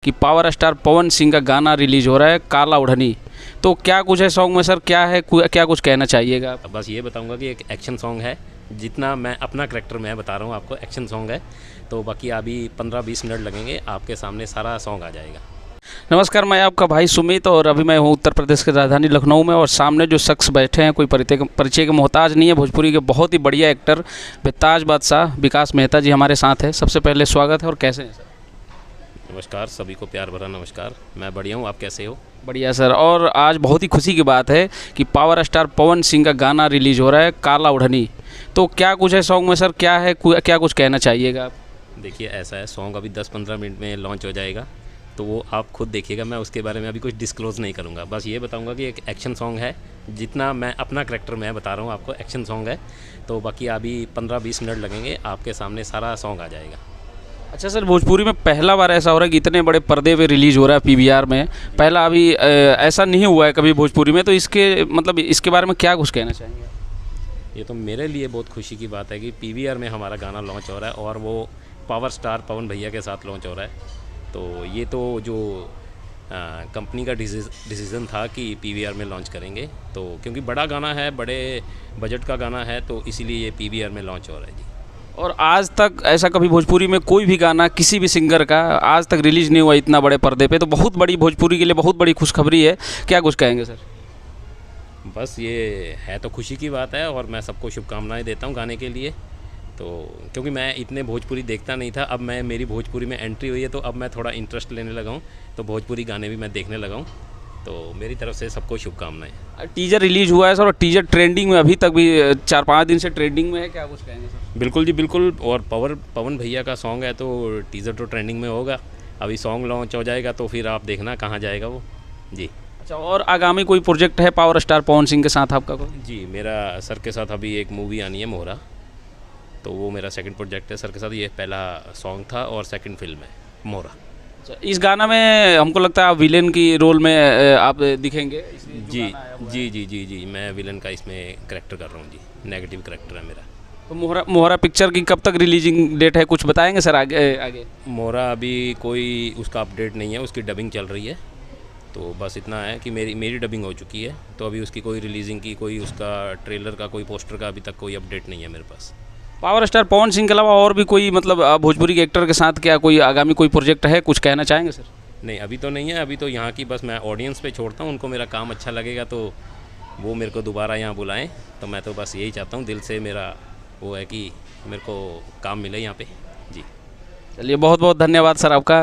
कि power star Pawan Singh का गाना रिलीज हो रहा है काला उड़नी। तो क्या कुछ है सॉन्ग में सर, क्या है क्या कुछ कहना चाहिएगा आप? बस ये बताऊंगा कि एक एक्शन सॉन्ग है। जितना मैं अपना करैक्टर मैं बता रहा हूँ आपको, एक्शन सॉन्ग है। तो बाकी अभी 15-20 मिनट लगेंगे, आपके सामने सारा सॉन्ग आ जाएगा। नमस्कार, मैं आपका भाई सुमित और अभी मैं हूँ उत्तर प्रदेश की राजधानी लखनऊ में। और सामने जो शख्स बैठे हैं कोई परिचय के मोहताज नहीं है। भोजपुरी के बहुत ही बढ़िया एक्टर बेताज बादशाह विकास मेहता जी हमारे साथ हैं। सबसे पहले स्वागत है और कैसे हैं सर? नमस्कार, सभी को प्यार भरा नमस्कार। मैं बढ़िया हूँ, आप कैसे हो? बढ़िया सर। और आज बहुत ही खुशी की बात है कि पावर स्टार पवन सिंह का गाना रिलीज हो रहा है काला उड़नी। तो क्या कुछ है सॉन्ग में सर, क्या है क्या कुछ कहना चाहिएगा आप? देखिए, ऐसा है, सॉन्ग अभी 10-15 मिनट में लॉन्च हो जाएगा, तो वो आप खुद देखिएगा। मैं उसके बारे में अभी कुछ डिस्क्लोज़ नहीं करूँगा। बस ये बताऊँगा कि एक एक्शन सॉन्ग है। जितना मैं अपना करैक्टर मैं बता रहा हूँ आपको, एक्शन सॉन्ग है। तो बाकी अभी 15-20 मिनट लगेंगे, आपके सामने सारा सॉन्ग आ जाएगा। अच्छा सर, भोजपुरी में पहला बार ऐसा हो रहा है कि इतने बड़े पर्दे पे रिलीज हो रहा है पीवीआर में। पहला अभी ऐसा नहीं हुआ है कभी भोजपुरी में। तो इसके बारे में क्या कुछ कहना चाहेंगे? ये तो मेरे लिए बहुत खुशी की बात है कि पीवीआर में हमारा गाना लॉन्च हो रहा है, और वो पावर स्टार पवन भैया के साथ लॉन्च हो रहा है। तो ये तो जो कंपनी का डिसीज़न था कि पीवीआर में लॉन्च करेंगे, तो क्योंकि बड़ा गाना है, बड़े बजट का गाना है, तो इसीलिए ये पीवीआर में लॉन्च हो रहा है जी। और आज तक ऐसा कभी भोजपुरी में कोई भी गाना किसी भी सिंगर का आज तक रिलीज नहीं हुआ इतना बड़े पर्दे पे। तो बहुत बड़ी भोजपुरी के लिए बहुत बड़ी खुशखबरी है। क्या कुछ कहेंगे सर? बस ये है तो खुशी की बात है, और मैं सबको शुभकामनाएं देता हूं गाने के लिए। तो क्योंकि मैं इतने भोजपुरी देखता नहीं था, अब मेरी भोजपुरी में एंट्री हुई है, तो अब मैं थोड़ा इंटरेस्ट लेने लगा हूँ, तो भोजपुरी गाने भी मैं देखने लगा हूँ। तो मेरी तरफ से सबको शुभकामनाएं। टीजर रिलीज हुआ है सर, और टीजर ट्रेंडिंग में अभी तक भी 4-5 दिन से ट्रेंडिंग में है। क्या कुछ कहेंगे सर? बिल्कुल जी, बिल्कुल। और पवन भैया का सॉन्ग है, तो टीज़र तो ट्रेंडिंग में होगा। अभी सॉन्ग लॉन्च हो जाएगा तो फिर आप देखना कहाँ जाएगा वो जी। अच्छा, और आगामी कोई प्रोजेक्ट है पावर स्टार पवन सिंह के साथ आपका कोई? जी, मेरा सर के साथ अभी एक मूवी आनी है, मोहरा। तो वो मेरा सेकंड प्रोजेक्ट है सर के साथ। ये पहला सॉन्ग था और सेकंड फिल्म है मोहरा। अच्छा, इस गाना में हमको लगता है आप विलेन की रोल में आप दिखेंगे। जी जी जी जी जी, मैं विलन का इसमें करेक्टर कर रहा हूँ जी। नेगेटिव करेक्टर है मेरा। तो मोहरा पिक्चर की कब तक रिलीजिंग डेट है, कुछ बताएंगे सर आगे? मोहरा अभी कोई उसका अपडेट नहीं है, उसकी डबिंग चल रही है। तो बस इतना है कि मेरी डबिंग हो चुकी है, तो अभी उसकी कोई रिलीजिंग की, कोई उसका ट्रेलर का, कोई पोस्टर का अभी तक कोई अपडेट नहीं है मेरे पास। पावर स्टार पवन सिंह के अलावा और भी कोई भोजपुरी के एक्टर के साथ क्या कोई आगामी कोई प्रोजेक्ट है, कुछ कहना चाहेंगे सर? नहीं, अभी तो नहीं है। अभी तो यहाँ की बस मैं ऑडियंस पे छोड़ता हूँ, उनको मेरा काम अच्छा लगेगा तो वो मेरे को दोबारा यहाँ बुलाएं। तो मैं तो बस यही चाहता हूँ, दिल से मेरा वो है कि मेरे को काम मिले यहाँ पे जी। चलिए, बहुत बहुत धन्यवाद सर आपका।